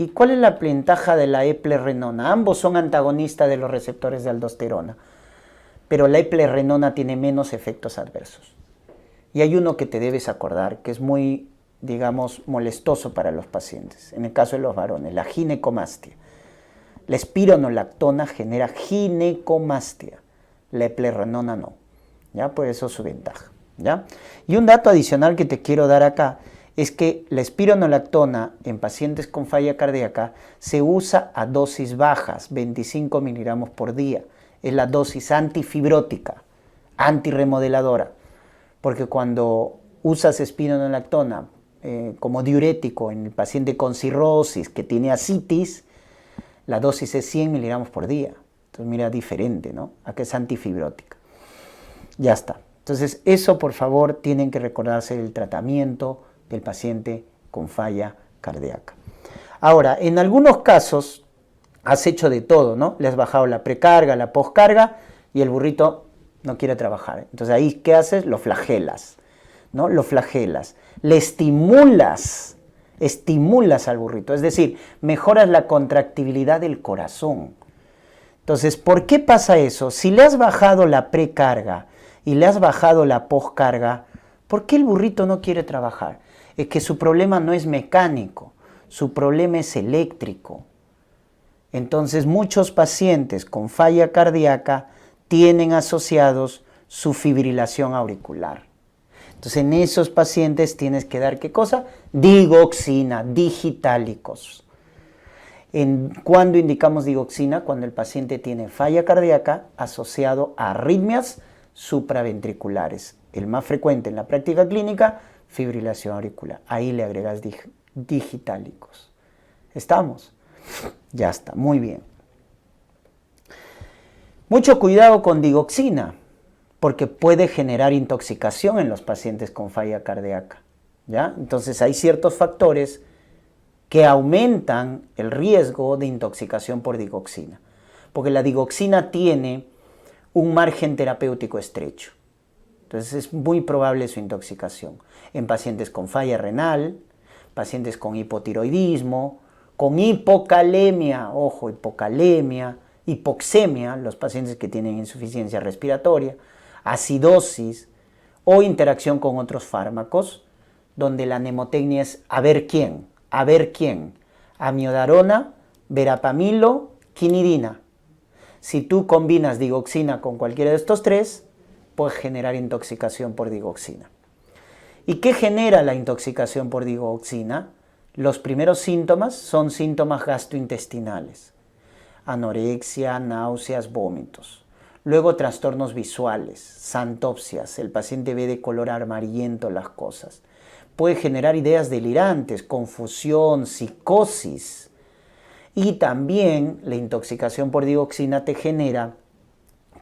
Speaker 1: ¿Y cuál es la ventaja de la eplerenona? Ambos son antagonistas de los receptores de aldosterona, pero la eplerenona tiene menos efectos adversos. Y hay uno que te debes acordar, que es muy, digamos, molestoso para los pacientes, en el caso de los varones, la ginecomastia. La espironolactona genera ginecomastia, la eplerenona no, ¿ya? Por eso su ventaja, ¿ya? Y un dato adicional que te quiero dar acá es que la espironolactona en pacientes con falla cardíaca se usa a dosis bajas, 25 miligramos por día. Es la dosis antifibrótica, antirremodeladora, porque cuando usas espironolactona como diurético en el paciente con cirrosis que tiene ascitis, la dosis es 100 miligramos por día. Entonces mira, diferente, ¿no? Acá es antifibrótica. Ya está. Entonces eso, por favor, tienen que recordarse del tratamiento del paciente con falla cardíaca. Ahora, en algunos casos has hecho de todo, ¿no? Le has bajado la precarga, la poscarga y el burrito no quiere trabajar. Entonces ahí, ¿qué haces? Lo flagelas, ¿no? Lo flagelas. Le estimulas al burrito, es decir, mejoras la contractibilidad del corazón. Entonces, ¿por qué pasa eso? Si le has bajado la precarga y le has bajado la poscarga, ¿por qué el burrito no quiere trabajar? Es que su problema no es mecánico, su problema es eléctrico. Entonces, muchos pacientes con falla cardíaca tienen asociados su fibrilación auricular. Entonces, en esos pacientes tienes que dar, ¿qué cosa? Digoxina, digitalicos. ¿Cuándo indicamos digoxina? Cuando el paciente tiene falla cardíaca asociado a arritmias supraventriculares. El más frecuente en la práctica clínica, fibrilación auricular. Ahí le agregas digitalicos. ¿Estamos? Ya está, muy bien. Mucho cuidado con digoxina, porque puede generar intoxicación en los pacientes con falla cardíaca, ¿ya? Entonces hay ciertos factores que aumentan el riesgo de intoxicación por digoxina, porque la digoxina tiene un margen terapéutico estrecho. Entonces es muy probable su intoxicación en pacientes con falla renal, pacientes con hipotiroidismo, con hipocalemia, ojo, hipocalemia, hipoxemia, los pacientes que tienen insuficiencia respiratoria, acidosis o interacción con otros fármacos, donde la mnemotecnia es a ver quién, amiodarona, verapamilo, quinidina. Si tú combinas digoxina con cualquiera de estos tres, puedes generar intoxicación por digoxina. ¿Y qué genera la intoxicación por digoxina? Los primeros síntomas son síntomas gastrointestinales, anorexia, náuseas, vómitos. Luego trastornos visuales, xantopsias, el paciente ve de color amarillento las cosas. Puede generar ideas delirantes, confusión, psicosis. Y también la intoxicación por digoxina te genera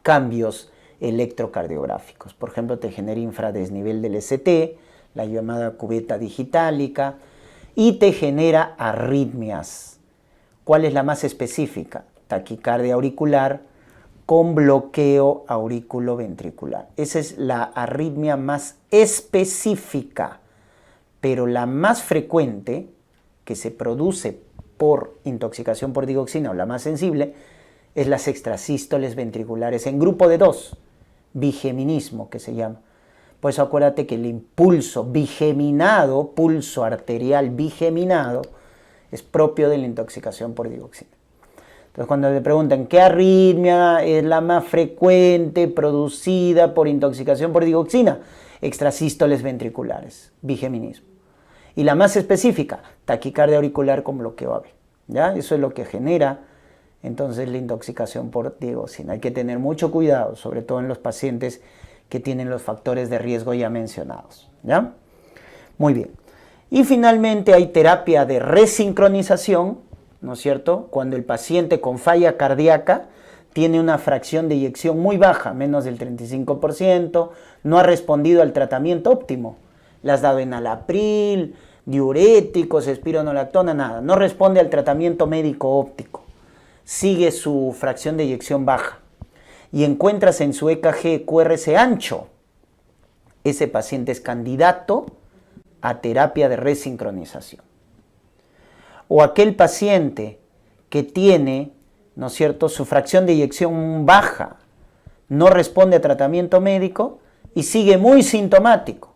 Speaker 1: cambios electrocardiográficos. Por ejemplo, te genera infradesnivel del ST, la llamada cubeta digitálica, y te genera arritmias. ¿Cuál es la más específica? Taquicardia auricular con bloqueo auriculoventricular. Esa es la arritmia más específica, pero la más frecuente que se produce por intoxicación por digoxina o la más sensible es las extrasístoles ventriculares en grupo de 2, bigeminismo que se llama. Por eso acuérdate que el impulso bigeminado, pulso arterial bigeminado, es propio de la intoxicación por digoxina. Entonces cuando te preguntan qué arritmia es la más frecuente producida por intoxicación por digoxina, extrasístoles ventriculares, bigeminismo. Y la más específica, taquicardia auricular con bloqueo AV. ¿Ya? Eso es lo que genera entonces la intoxicación por digoxina. Hay que tener mucho cuidado, sobre todo en los pacientes que tienen los factores de riesgo ya mencionados. ¿Ya? Muy bien. Y finalmente hay terapia de resincronización, ¿no es cierto? Cuando el paciente con falla cardíaca tiene una fracción de eyección muy baja, menos del 35%, no ha respondido al tratamiento óptimo. Le has dado enalapril, diuréticos, espironolactona, nada. No responde al tratamiento médico óptico. Sigue su fracción de eyección baja. Y encuentras en su EKG QRS ancho. Ese paciente es candidato a terapia de resincronización. o aquel paciente que tiene, ¿no es cierto?, su fracción de eyección baja, no responde a tratamiento médico y sigue muy sintomático.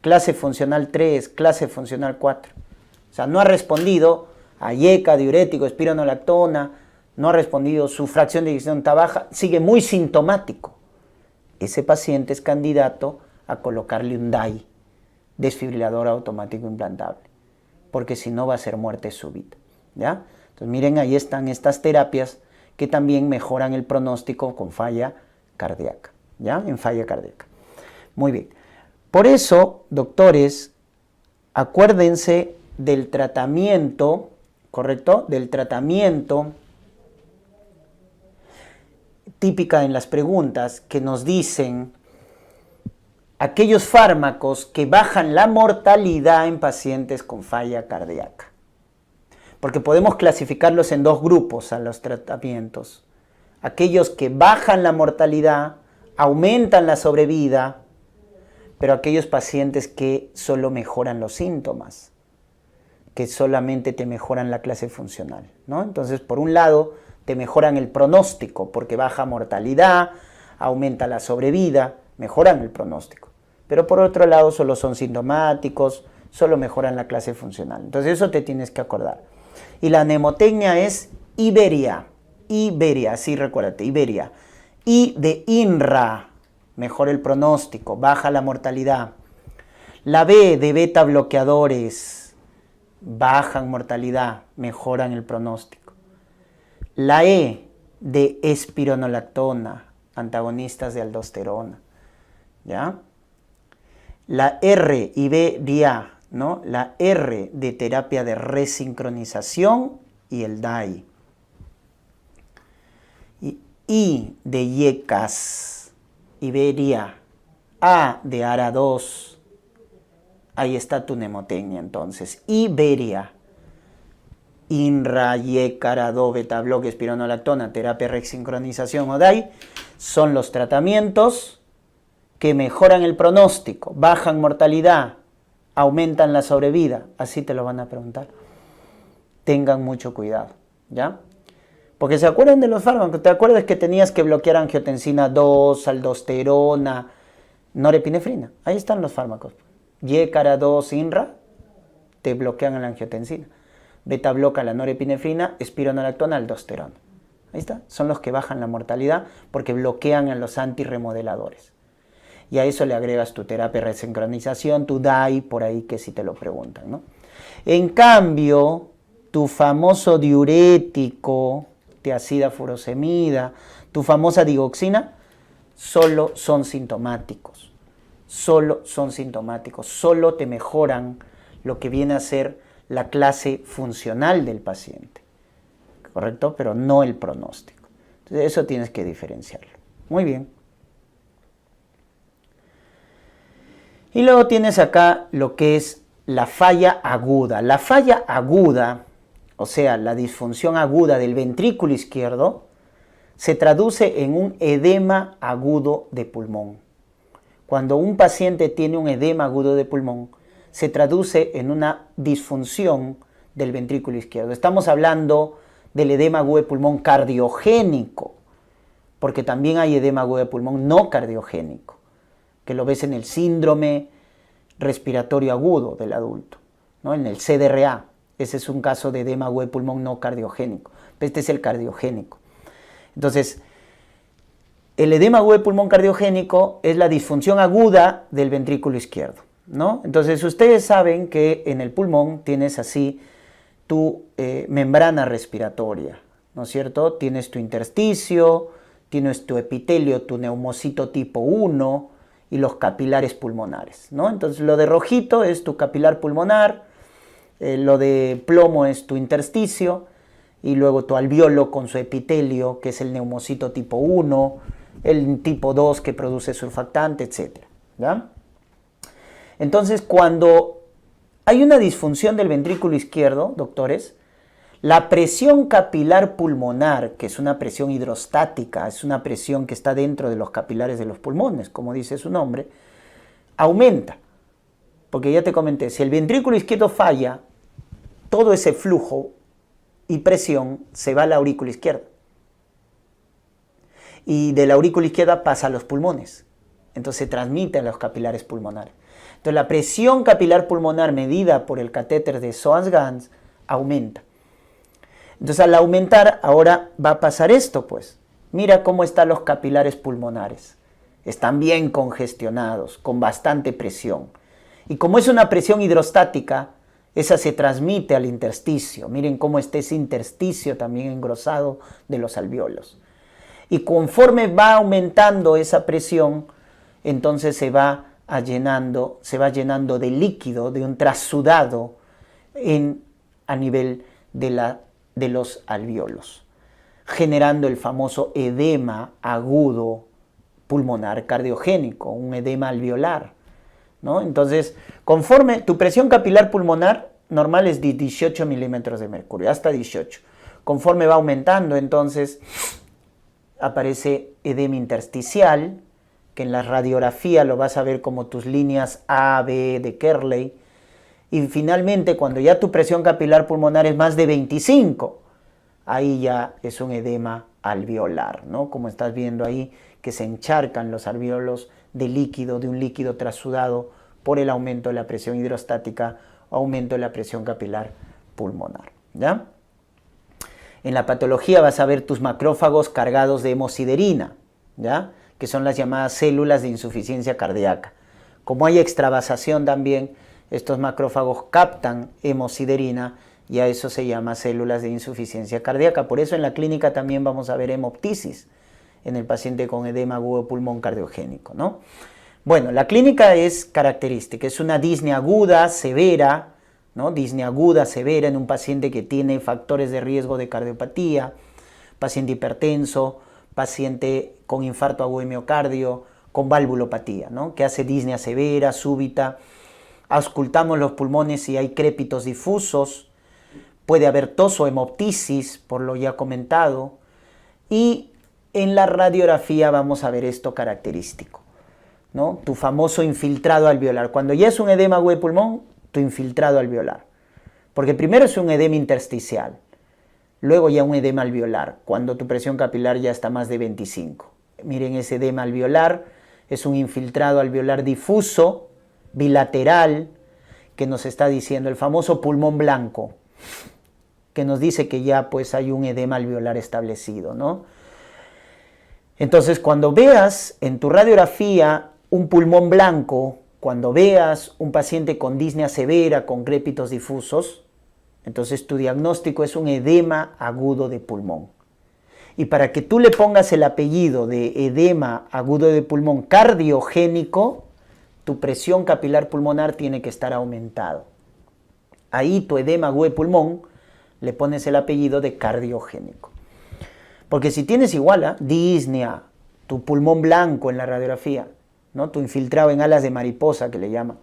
Speaker 1: Clase funcional 3, clase funcional 4. O sea, no ha respondido a IECA, diurético, espironolactona, no ha respondido, su fracción de eyección está baja, sigue muy sintomático. Ese paciente es candidato a colocarle un DAI, desfibrilador automático implantable, porque si no va a ser muerte súbita, ¿ya? Entonces miren, ahí están estas terapias que también mejoran el pronóstico con falla cardíaca, ¿ya? En falla cardíaca. Muy bien. Por eso, doctores, acuérdense del tratamiento, ¿correcto? Del tratamiento típica en las preguntas que nos dicen aquellos fármacos que bajan la mortalidad en pacientes con falla cardíaca. Porque podemos clasificarlos en dos grupos a los tratamientos. Aquellos que bajan la mortalidad, aumentan la sobrevida, pero aquellos pacientes que solo mejoran los síntomas, que solamente te mejoran la clase funcional, ¿no? Entonces, por un lado, te mejoran el pronóstico, porque baja mortalidad, aumenta la sobrevida, mejoran el pronóstico. Pero por otro lado, solo son sintomáticos, solo mejoran la clase funcional. Entonces, eso te tienes que acordar. Y la mnemotecnia es Iberia, sí, recuérdate, Iberia. I de INRA, mejora el pronóstico, baja la mortalidad. La B de beta bloqueadores, bajan mortalidad, mejoran el pronóstico. La E de espironolactona, antagonistas de aldosterona, ¿ya? La R, Iberia, ¿no? La R de terapia de resincronización y el DAI. Y I de IECAS, Iberia. A de ARA2. Ahí está tu mnemotecnia entonces. Iberia. INRA, IECA, ARA2, beta bloque, espironolactona, terapia de resincronización o DAI son los tratamientos que mejoran el pronóstico, bajan mortalidad, aumentan la sobrevida. Así te lo van a preguntar. Tengan mucho cuidado, ¿ya? Porque se acuerdan de los fármacos. ¿Te acuerdas que tenías que bloquear angiotensina 2, aldosterona, norepinefrina? Ahí están los fármacos. YECARA2, INRA, te bloquean la angiotensina. Beta bloca la norepinefrina, espironolactona, aldosterona. Ahí está. Son los que bajan la mortalidad porque bloquean a los antirremodeladores. Y a eso le agregas tu terapia de resincronización, tu DAI, por ahí que si te lo preguntan, ¿no? En cambio, tu famoso diurético, tiazida furosemida, tu famosa digoxina, solo son sintomáticos. Solo son sintomáticos. Solo te mejoran lo que viene a ser la clase funcional del paciente. ¿Correcto? Pero no el pronóstico. Entonces, eso tienes que diferenciarlo. Muy bien. Y luego tienes acá lo que es la falla aguda. La falla aguda, o sea, la disfunción aguda del ventrículo izquierdo, se traduce en un edema agudo de pulmón. Cuando un paciente tiene un edema agudo de pulmón, se traduce en una disfunción del ventrículo izquierdo. Estamos hablando del edema agudo de pulmón cardiogénico, porque también hay edema agudo de pulmón no cardiogénico, que lo ves en el síndrome respiratorio agudo del adulto, ¿no? En el CDRA. Ese es un caso de edema agudo de pulmón no cardiogénico. Este es el cardiogénico. Entonces, el edema agudo de pulmón cardiogénico es la disfunción aguda del ventrículo izquierdo, ¿no? Entonces, ustedes saben que en el pulmón tienes así tu membrana respiratoria, ¿no es cierto? Tienes tu intersticio, tienes tu epitelio, tu neumocito tipo 1 y los capilares pulmonares, ¿no? Entonces, lo de rojito es tu capilar pulmonar, lo de plomo es tu intersticio, y luego tu alveolo con su epitelio, que es el neumocito tipo 1, el tipo 2 que produce surfactante, etc. ¿Ya? Entonces, cuando hay una disfunción del ventrículo izquierdo, doctores, la presión capilar pulmonar, que es una presión hidrostática, es una presión que está dentro de los capilares de los pulmones, como dice su nombre, aumenta. Porque ya te comenté, si el ventrículo izquierdo falla, todo ese flujo y presión se va a la aurícula izquierda. Y de la aurícula izquierda pasa a los pulmones. Entonces se transmite a los capilares pulmonares. Entonces la presión capilar pulmonar medida por el catéter de Soans-Ganz aumenta. Entonces al aumentar ahora va a pasar esto pues. Mira cómo están los capilares pulmonares. Están bien congestionados, con bastante presión. Y como es una presión hidrostática, esa se transmite al intersticio. Miren cómo está ese intersticio también engrosado de los alvéolos. Y conforme va aumentando esa presión, entonces se va llenando de líquido, de un trasudado a nivel de los alvéolos, generando el famoso edema agudo pulmonar cardiogénico, un edema alveolar, ¿no? Entonces, conforme tu presión capilar pulmonar normal es de 18 milímetros de mercurio, hasta 18. Conforme va aumentando, entonces aparece edema intersticial, que en la radiografía lo vas a ver como tus líneas A, B de Kerley. Y finalmente, cuando ya tu presión capilar pulmonar es más de 25, ahí ya es un edema alveolar, ¿no? Como estás viendo ahí, que se encharcan los alvéolos de líquido, de un líquido trasudado por el aumento de la presión hidrostática, aumento de la presión capilar pulmonar, ¿ya? En la patología vas a ver tus macrófagos cargados de hemosiderina, ¿ya? Que son las llamadas células de insuficiencia cardíaca. Como hay extravasación también, estos macrófagos captan hemosiderina y a eso se llama células de insuficiencia cardíaca. Por eso en la clínica también vamos a ver hemoptisis en el paciente con edema agudo de pulmón cardiogénico, ¿no? Bueno, la clínica es característica, es una disnea aguda, severa, ¿no? Disnea aguda, severa en un paciente que tiene factores de riesgo de cardiopatía, paciente hipertenso, paciente con infarto agudo de miocardio, con valvulopatía, ¿no? Que hace disnea severa, súbita. Auscultamos los pulmones si hay crépitos difusos, puede haber tos o hemoptisis, por lo ya comentado, y en la radiografía vamos a ver esto característico, ¿no? Tu famoso infiltrado alveolar. Cuando ya es un edema agudo de pulmón, tu infiltrado alveolar. Porque primero es un edema intersticial, luego ya un edema alveolar, cuando tu presión capilar ya está más de 25. Miren ese edema alveolar, es un infiltrado alveolar difuso, bilateral, que nos está diciendo el famoso pulmón blanco, que nos dice que ya pues hay un edema alveolar establecido, ¿no? Entonces cuando veas en tu radiografía un pulmón blanco, cuando veas un paciente con disnea severa, con crépitos difusos, entonces tu diagnóstico es un edema agudo de pulmón. Y para que tú le pongas el apellido de edema agudo de pulmón cardiogénico, tu presión capilar pulmonar tiene que estar aumentado. Ahí tu edema agudo de pulmón le pones el apellido de cardiogénico. Porque si tienes igual, disnea, tu pulmón blanco en la radiografía, ¿no? Tu infiltrado en alas de mariposa que le llaman,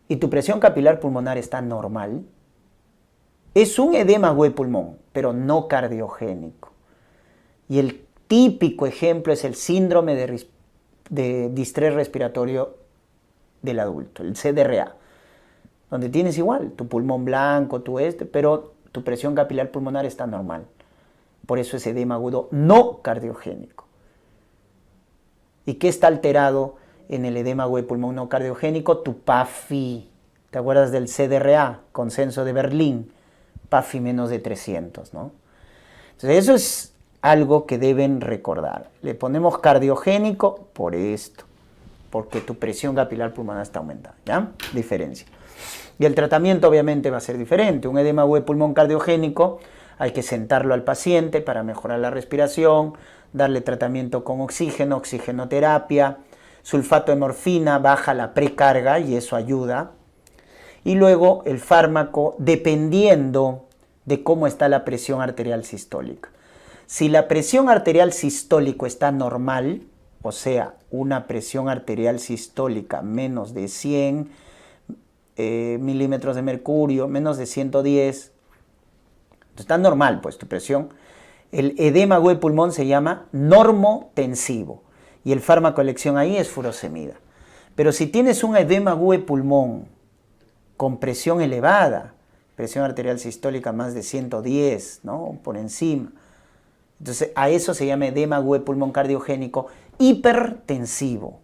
Speaker 1: y tu presión capilar pulmonar está normal, es un edema agudo de pulmón, pero no cardiogénico. Y el típico ejemplo es el síndrome de distrés respiratorio del adulto, el CDRA, donde tienes igual tu pulmón blanco, pero tu presión capilar pulmonar está normal. Por eso es edema agudo no cardiogénico. ¿Y qué está alterado en el edema agudo de pulmón no cardiogénico? Tu PAFI. ¿Te acuerdas del CDRA, consenso de Berlín? PAFI menos de 300, ¿no? Entonces eso es algo que deben recordar. Le ponemos cardiogénico por esto, porque tu presión capilar pulmonar está aumentada, ¿ya? Diferencia. Y el tratamiento obviamente va a ser diferente. Un edema agudo de pulmón cardiogénico hay que sentarlo al paciente para mejorar la respiración, darle tratamiento con oxígeno, oxigenoterapia, sulfato de morfina, baja la precarga y eso ayuda. Y luego el fármaco dependiendo de cómo está la presión arterial sistólica. Si la presión arterial sistólica está normal, o sea, una presión arterial sistólica menos de 100 milímetros de mercurio, menos de 110, está normal pues tu presión, el edema agudo de pulmón se llama normotensivo y el fármaco de elección ahí es furosemida. Pero si tienes un edema agudo de pulmón con presión elevada, presión arterial sistólica más de 110, ¿no? Por encima. Entonces, a eso se llama edema agudo de pulmón cardiogénico hipertensivo,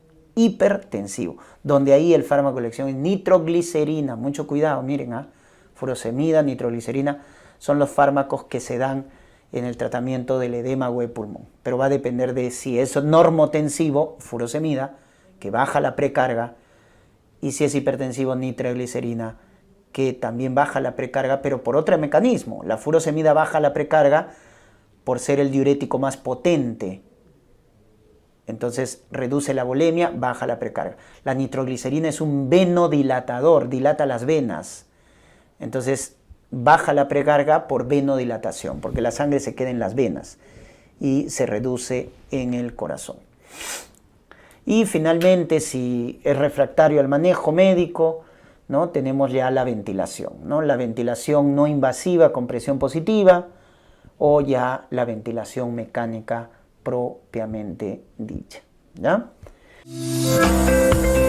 Speaker 1: donde ahí el fármaco de elección es nitroglicerina. Mucho cuidado, miren, furosemida, nitroglicerina, son los fármacos que se dan en el tratamiento del edema agudo de pulmón. Pero va a depender de si es normotensivo, furosemida, que baja la precarga, y si es hipertensivo, nitroglicerina, que también baja la precarga, pero por otro mecanismo. La furosemida baja la precarga por ser el diurético más potente. Entonces reduce la volemia, baja la precarga. La nitroglicerina es un venodilatador, dilata las venas. Entonces baja la precarga por venodilatación, porque la sangre se queda en las venas y se reduce en el corazón. Y finalmente, si es refractario al manejo médico, ¿no? Tenemos ya la ventilación, ¿no? La ventilación no invasiva con presión positiva o ya la ventilación mecánica propiamente dicha, ¿ya?